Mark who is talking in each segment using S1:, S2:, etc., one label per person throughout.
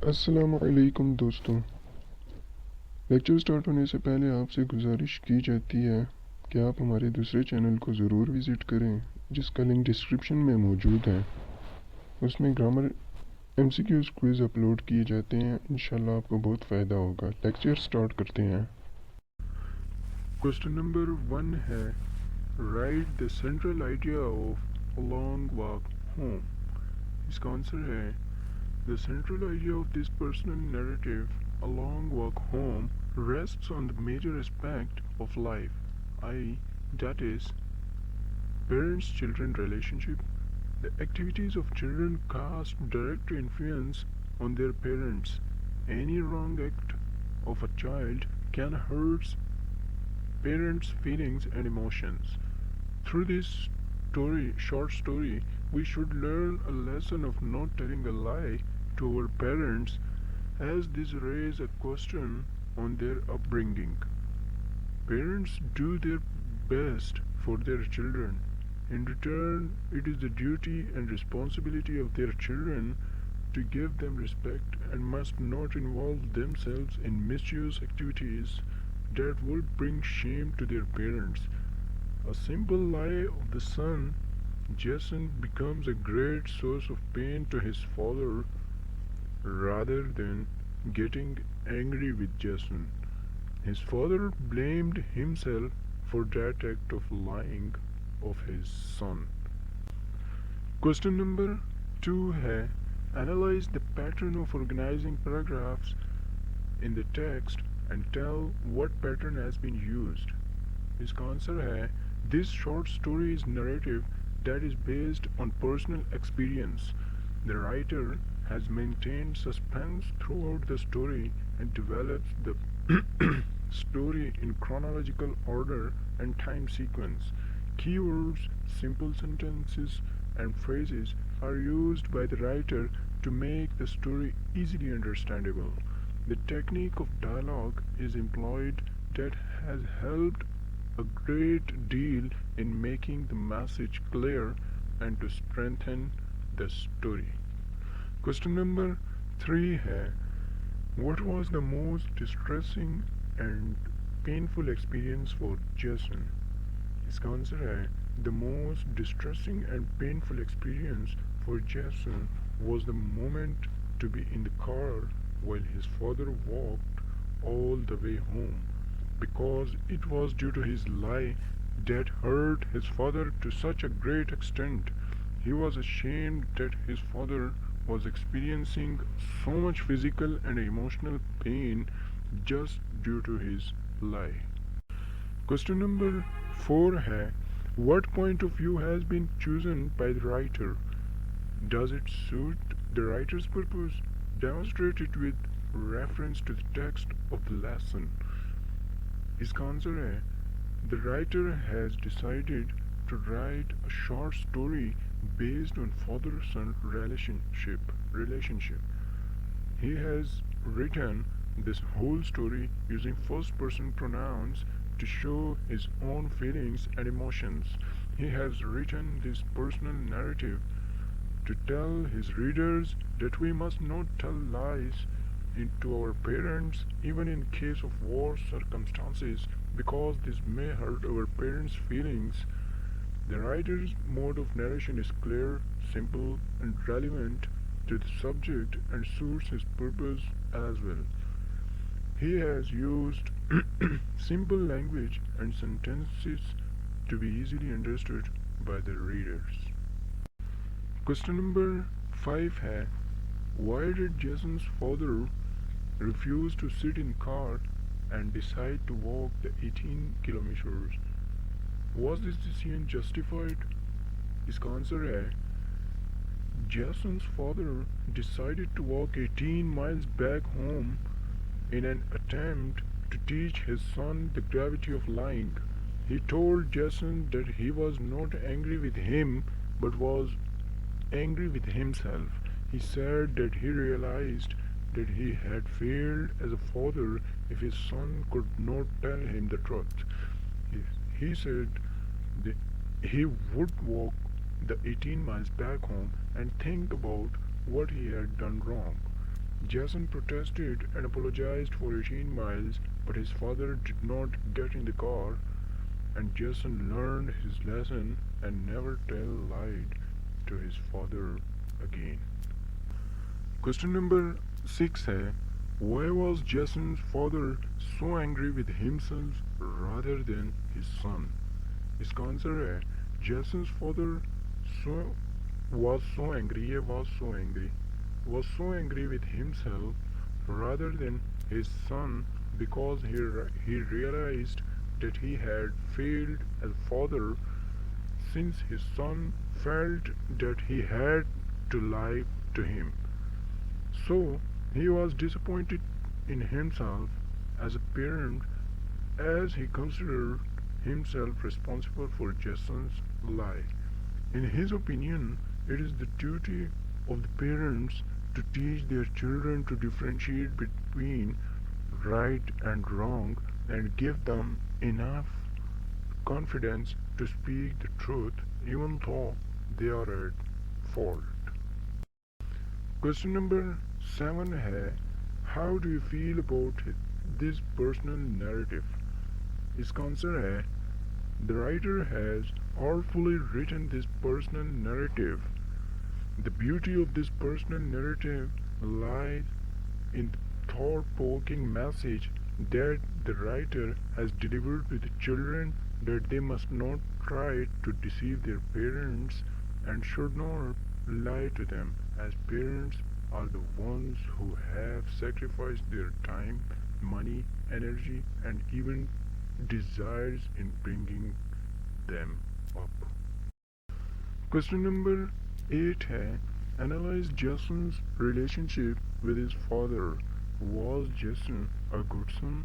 S1: अस्सलाम वालेकुम दोस्तों। लेक्चर स्टार्ट होने से पहले आपसे गुजारिश की जाती है कि आप हमारे दूसरे चैनल को ज़रूर विज़िट करें, जिसका लिंक डिस्क्रिप्शन में मौजूद है। उसमें ग्रामर एमसीक्यूज़ क्विज़ अपलोड किए जाते हैं। इंशाल्लाह आपको बहुत फ़ायदा होगा। लेक्चर स्टार्ट करते हैं। क्वेश्चन नंबर 1 है, right the central idea of a long walk home. इसका आंसर है, the central idea of this personal narrative, A Long Walk Home, rests on the major aspect of life, i.e., that is, parents-children relationship. The activities of children cast direct influence on their parents. Any wrong act of a child can hurt parents' feelings and emotions. Through this short story, we should learn a lesson of not telling a lie to our parents, as this raises a question on their upbringing. Parents do their best for their children. In return, it is the duty and responsibility of their children to give them respect and must not involve themselves in mischievous activities that would bring shame to their parents. A simple lie of the son, Jason, becomes a great source of pain to his father. Rather than getting angry with Jason, his father blamed himself for that act of lying of his son. Question number 2 है, analyze the pattern of organizing paragraphs in the text and tell what pattern has been used. इसका answer है, this short story is narrative that is based on personal experience. The writer has maintained suspense throughout the story and develops the story in chronological order and time sequence. Keywords, simple sentences, and phrases are used by the writer to make the story easily understandable. The technique of dialogue is employed that has helped a great deal in making the message clear and to strengthen the story. Question number 3 है, what was the most distressing and painful experience for Jason? इसका answer है, the most distressing and painful experience for Jason was the moment to be in the car while his father walked all the way home, because it was due to his lie that hurt his father to such a great extent. He was ashamed that his father was experiencing so much physical and emotional pain just due to his lie. Question number 4 है, what point of view has been chosen by the writer? Does it suit the writer's purpose? Demonstrate it with reference to the text of the lesson. इसका answer है, the writer has decided to write a short story based on father-son relationship. He has written this whole story using first-person pronouns to show his own feelings and emotions. He has written this personal narrative to tell his readers that we must not tell lies to our parents even in case of war circumstances, because this may hurt our parents' feelings. The writer's mode of narration is clear, simple, and relevant to the subject and suits his purpose as well. He has used simple language and sentences to be easily understood by the readers. Question number 5 है, why did Jason's father refuse to sit in car and decide to walk the 18 kilometers? Was this decision justified? इसका answer है, Jason's father decided to walk 18 miles back home in an attempt to teach his son the gravity of lying. He told Jason that he was not angry with him but was angry with himself. He said that he realized that he had failed as a father if his son could not tell him the truth. He said that he would walk the 18 miles back home and think about what he had done wrong. Jason protested and apologized for 18 miles, but his father did not get in the car, and Jason learned his lesson and never lied to his father again. Question number 6 है Why was Jason's father so angry with himself rather than his son? इसका answer है Jason's father so was so angry with himself rather than his son because he realized that he had failed as father since his son felt that he had to lie to him. So he was disappointed in himself as a parent as he considered himself responsible for Jason's lie. In his opinion, it is the duty of the parents to teach their children to differentiate between right and wrong and give them enough confidence to speak the truth even though they are at fault. Question number 7 है How do you feel about this personal narrative? इसका answer है The writer has artfully written this personal narrative. The beauty of this personal narrative lies in the thought-provoking message that the writer has delivered to the children that they must not try to deceive their parents and should not lie to them, as parents are the ones who have sacrificed their time, money, energy, and even desires in bringing them up. Question number 8 है Analyze Jason's relationship with his father. Was Jason a good son?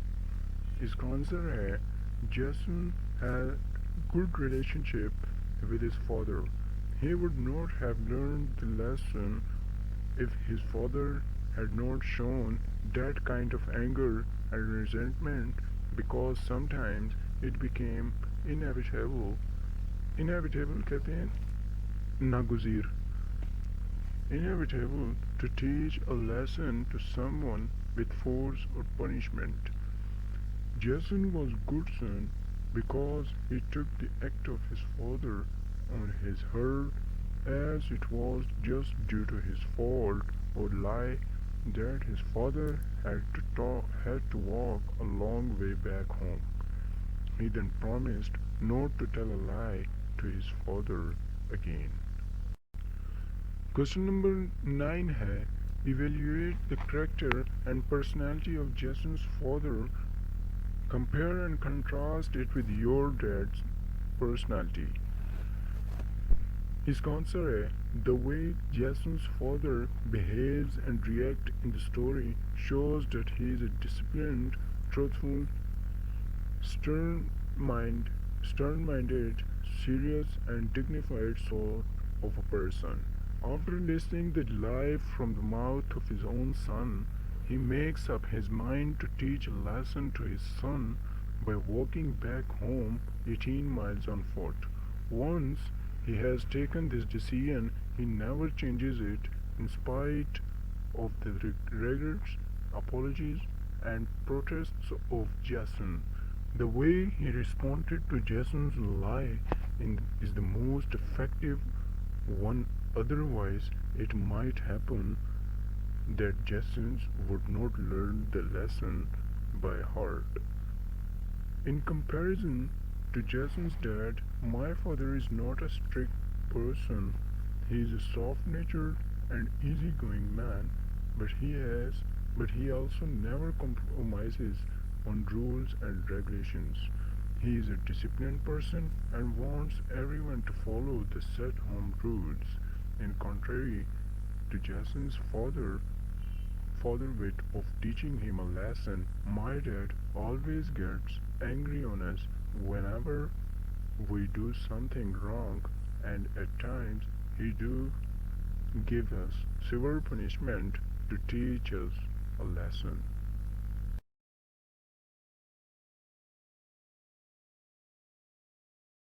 S1: इसका answer है Jason had good relationship with his father. He would not have learned the lesson if his father had not shown that kind of anger and resentment because sometimes it became inevitable. Inevitable कहते हैं नागुज़ीर. Inevitable to teach a lesson to someone with force or punishment. Jason was good son because he took the act of his father on his hurt as it was just due to his fault or lie that his father had to walk a long way back home. He then promised not to tell a lie to his father again. Question number 9 है Evaluate the character and personality of Jason's father. Compare and contrast it with your dad's personality. His answer है The way Jason's father behaves and reacts in the story shows that he is a disciplined, truthful, stern-minded, serious and dignified sort of a person. After listening the lie from the mouth of his own son, he makes up his mind to teach a lesson to his son by walking back home 18 miles on foot. Once he has taken this decision, he never changes it in spite of the regrets, apologies, and protests of Jason. The way he responded to Jason's lie is the most effective one, otherwise, it might happen that Jason would not learn the lesson by heart. In comparison to Jason's dad, my father is not a strict person. He is a soft-natured and easygoing man, but he also never compromises on rules and regulations. He is a disciplined person and wants everyone to follow the set home rules. In contrary to Jason's father wit of teaching him a lesson, my dad always gets angry on us whenever we do something wrong, and at times he do give us severe punishment to teach us a lesson.